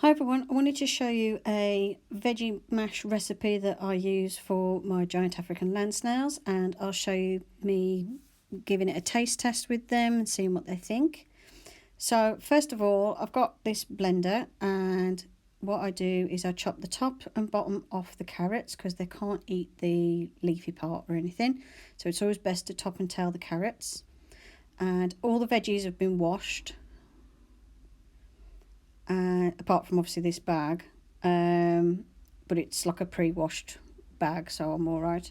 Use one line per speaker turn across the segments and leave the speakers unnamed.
Hi everyone, I wanted to show you a veggie mash recipe that I use for my giant African land snails, and I'll show you me giving it a taste test with them and seeing what they think. So first of all, I've got this blender, and what I do is I chop the top and bottom off the carrots because they can't eat the leafy part or anything. So it's always best to top and tail the carrots. And all the veggies have been washed, apart from obviously this bag, but it's like a pre-washed bag, so I'm all right.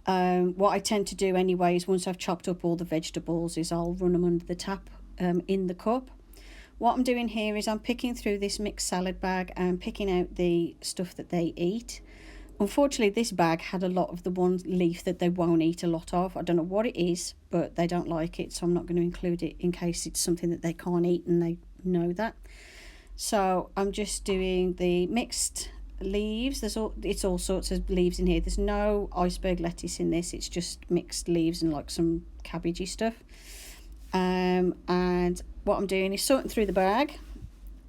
What I tend to do anyway is once I've chopped up all the vegetables is I'll run them under the tap in the cup. What I'm doing here is I'm picking through this mixed salad bag and picking out the stuff that they eat. Unfortunately, this bag had a lot of the one leaf that they won't eat a lot of. I don't know what it is, but they don't like it, so I'm not going to include it in case it's something that they can't eat and they know that. So I'm just doing the mixed leaves. It's all sorts of leaves in here. There's no iceberg lettuce in this. It's just mixed leaves and like some cabbagey stuff. And what I'm doing is sorting through the bag.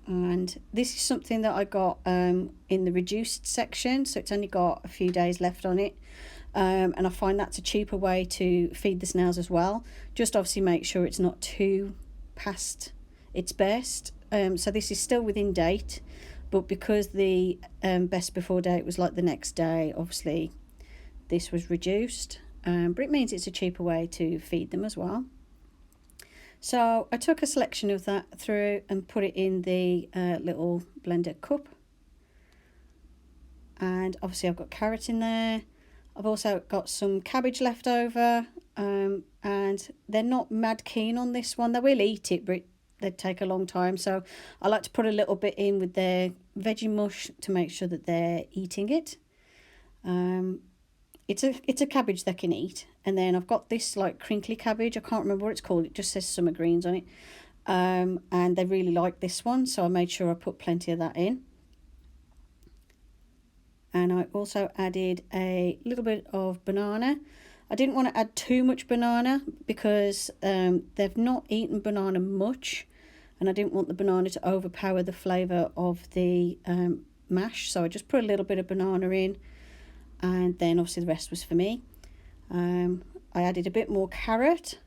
And this is something that I got in the reduced section, so it's only got a few days left on it. And I find that's a cheaper way to feed the snails as well. Just obviously make sure it's not too past its best. So this is still within date, but because the best before date was like the next day, obviously this was reduced, but it means it's a cheaper way to feed them as well. So I took a selection of that through and put it in the little blender cup, and obviously I've got carrot in there. I've also got some cabbage left over, and they're not mad keen on this one. They will eat it, but they'd take a long time, so I like to put a little bit in with their veggie mush to make sure that they're eating it. It's a cabbage they can eat. And then I've got this like crinkly cabbage, I can't remember what it's called, it just says summer greens on it, and they really like this one, so I made sure I put plenty of that in. And I also added a little bit of banana. I didn't want to add too much banana because they've not eaten banana much, and I didn't want the banana to overpower the flavour of the mash, so I just put a little bit of banana in, and then obviously the rest was for me. I added a bit more carrot,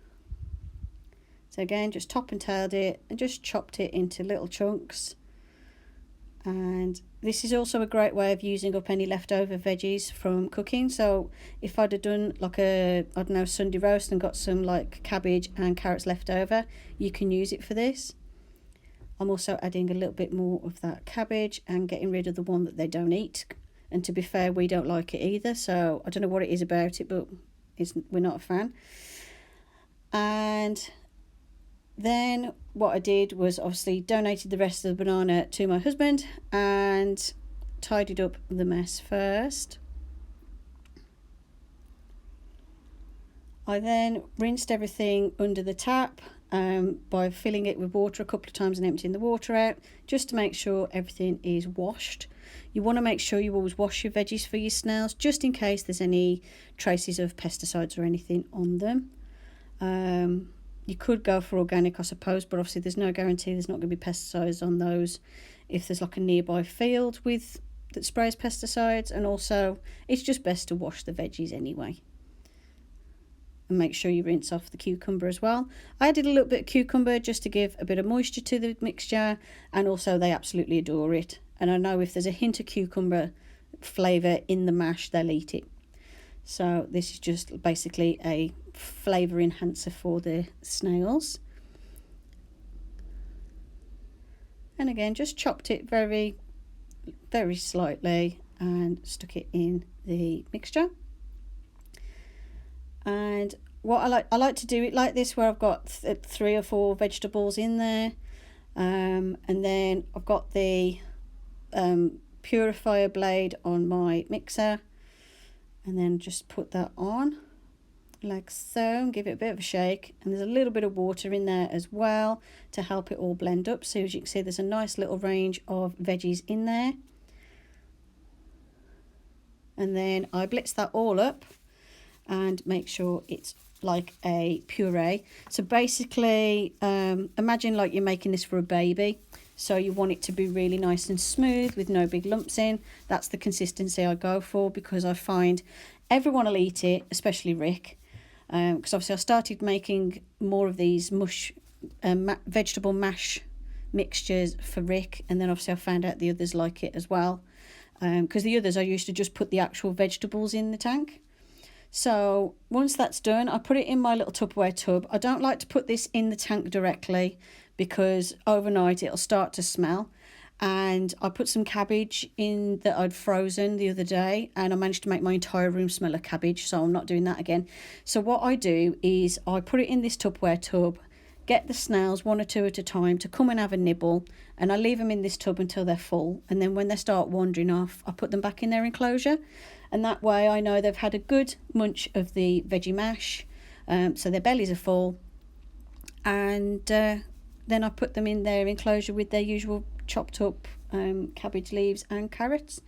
so again just top and tailed it and just chopped it into little chunks. And this is also a great way of using up any leftover veggies from cooking. So if I'd have done like a, I don't know, Sunday roast and got some like cabbage and carrots left over, you can use it for this. I'm also adding a little bit more of that cabbage and getting rid of the one that they don't eat. And to be fair, we don't like it either, so I don't know what it is about it, but we're not a fan. And then what I did was obviously donated the rest of the banana to my husband and tidied up the mess first. I then rinsed everything under the tap by filling it with water a couple of times and emptying the water out, just to make sure everything is washed. You want to make sure you always wash your veggies for your snails, just in case there's any traces of pesticides or anything on them. You could go for organic, I suppose, but obviously there's no guarantee there's not going to be pesticides on those if there's like a nearby field that sprays pesticides. And also it's just best to wash the veggies anyway. And make sure you rinse off the cucumber as well. I added a little bit of cucumber just to give a bit of moisture to the mixture, and also they absolutely adore it. And I know if there's a hint of cucumber flavour in the mash, they'll eat it. So this is just basically a flavour enhancer for the snails. And again, just chopped it very, very slightly and stuck it in the mixture. And what I like to do it like this, where I've got 3 or 4 vegetables in there, and then I've got the purifier blade on my mixer, and then just put that on like so and give it a bit of a shake. And there's a little bit of water in there as well to help it all blend up. So as you can see, there's a nice little range of veggies in there. And then I blitz that all up and make sure it's like a puree. So basically, imagine like you're making this for a baby. So you want it to be really nice and smooth with no big lumps in. That's the consistency I go for, because I find everyone will eat it, especially Rick. Because obviously I started making more of these vegetable mash mixtures for Rick, and then obviously I found out the others like it as well. Because the others I used to just put the actual vegetables in the tank. So once that's done, I put it in my little Tupperware tub. I don't like to put this in the tank directly because overnight it'll start to smell. And I put some cabbage in that I'd frozen the other day, and I managed to make my entire room smell of cabbage, so I'm not doing that again. So what I do is I put it in this Tupperware tub, get the snails one or two at a time to come and have a nibble, and I leave them in this tub until they're full, and then when they start wandering off, I put them back in their enclosure, and that way I know they've had a good munch of the veggie mash, so their bellies are full, and then I put them in their enclosure with their usual chopped up cabbage leaves and carrots.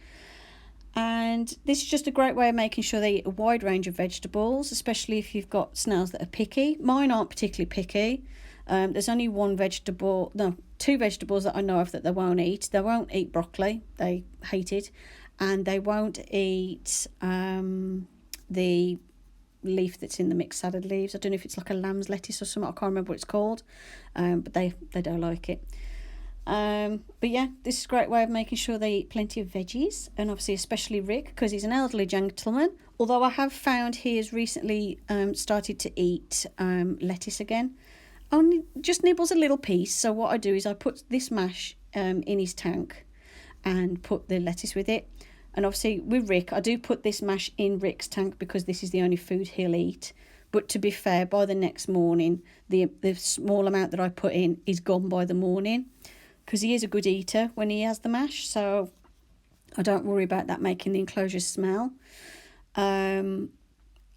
And this is just a great way of making sure they eat a wide range of vegetables, especially if you've got snails that are picky. Mine aren't particularly picky. There's only two vegetables that I know of that they won't eat. They won't eat broccoli, they hate it, and they won't eat the leaf that's in the mixed salad leaves. I don't know if it's like a lamb's lettuce or something, I can't remember what it's called, but they don't like it. But yeah, this is a great way of making sure they eat plenty of veggies, and obviously especially Rick, because he's an elderly gentleman, although I have found he has recently started to eat lettuce again. Only just nibbles a little piece. So what I do is I put this mash in his tank and put the lettuce with it. And obviously with Rick, I do put this mash in Rick's tank because this is the only food he'll eat. But to be fair, by the next morning, the small amount that I put in is gone by the morning, because he is a good eater when he has the mash. So I don't worry about that making the enclosure smell.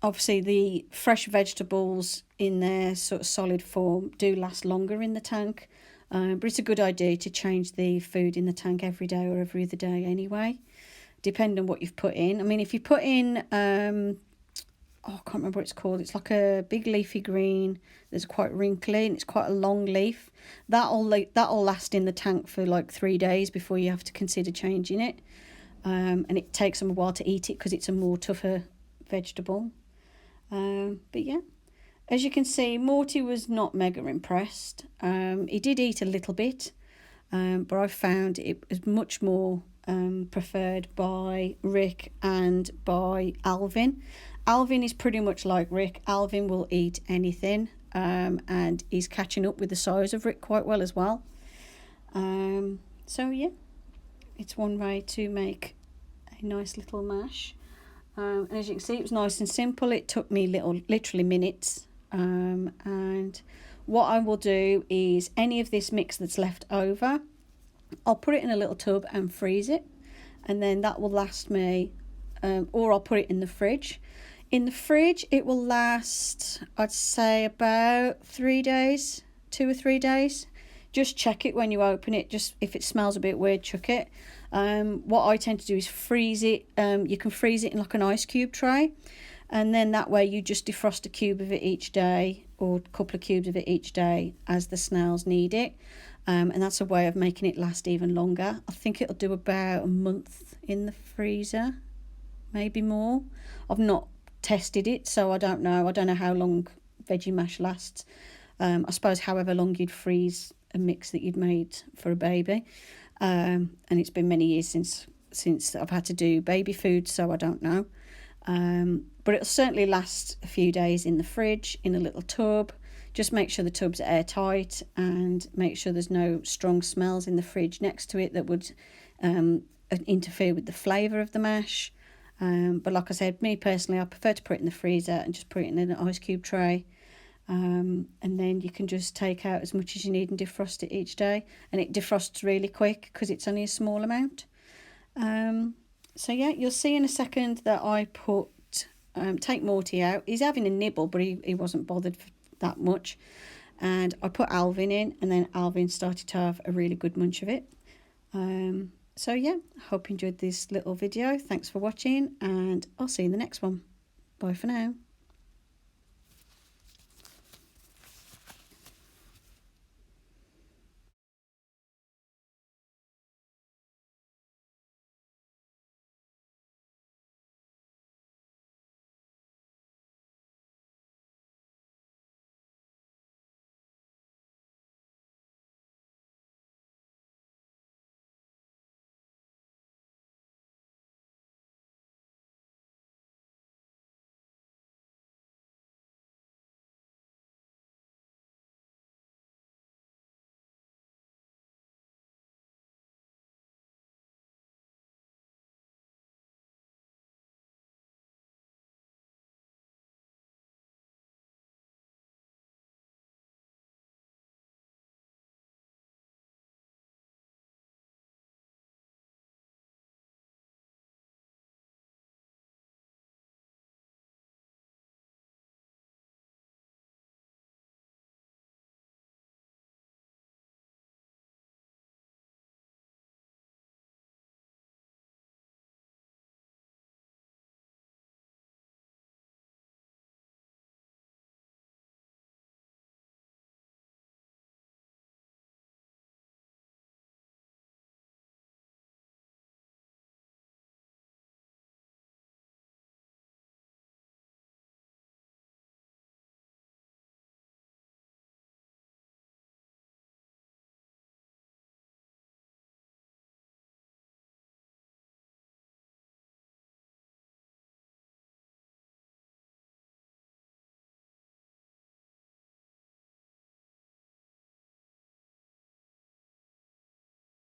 Obviously the fresh vegetables in their sort of solid form do last longer in the tank. But it's a good idea to change the food in the tank every day or every other day anyway, depending on what you've put in. I mean, if you put in, I can't remember what it's called. It's like a big leafy green that's quite wrinkly and it's quite a long leaf. That'll last in the tank for like 3 days before you have to consider changing it. And it takes them a while to eat it because it's a more tougher vegetable. But yeah, as you can see, Morty was not mega impressed. He did eat a little bit, but I found it was much more preferred by Rick and by Alvin. Alvin is pretty much like Rick. Alvin will eat anything, and he's catching up with the size of Rick quite well as well. So yeah, it's one way to make a nice little mash. And as you can see, it was nice and simple. It took me literally minutes. And what I will do is any of this mix that's left over, I'll put it in a little tub and freeze it, and then that will last me, or I'll put it in the fridge. In the fridge, it will last, I'd say, about 3 days, 2 or 3 days. Just check it when you open it. Just if it smells a bit weird, chuck it. What I tend to do is freeze it. You can freeze it in like an ice cube tray, and then that way you just defrost a cube of it each day, or a couple of cubes of it each day as the snails need it. And that's a way of making it last even longer. I think it'll do about a month in the freezer, maybe more. I've not tested it, so I don't know. I don't know how long veggie mash lasts. I suppose however long you'd freeze a mix that you'd made for a baby. And it's been many years since I've had to do baby food, so I don't know. But it'll certainly last a few days in the fridge, in a little tub. Just make sure the tub's airtight and make sure there's no strong smells in the fridge next to it that would interfere with the flavour of the mash. But like I said, me personally, I prefer to put it in the freezer and just put it in an ice cube tray. And then you can just take out as much as you need and defrost it each day. And it defrosts really quick because it's only a small amount. So yeah, you'll see in a second that I take Morty out. He's having a nibble, but he wasn't bothered for that much. And I put Alvin in, and then Alvin started to have a really good munch of it. So yeah, I hope you enjoyed this little video. Thanks for watching, and I'll see you in the next one. Bye for now.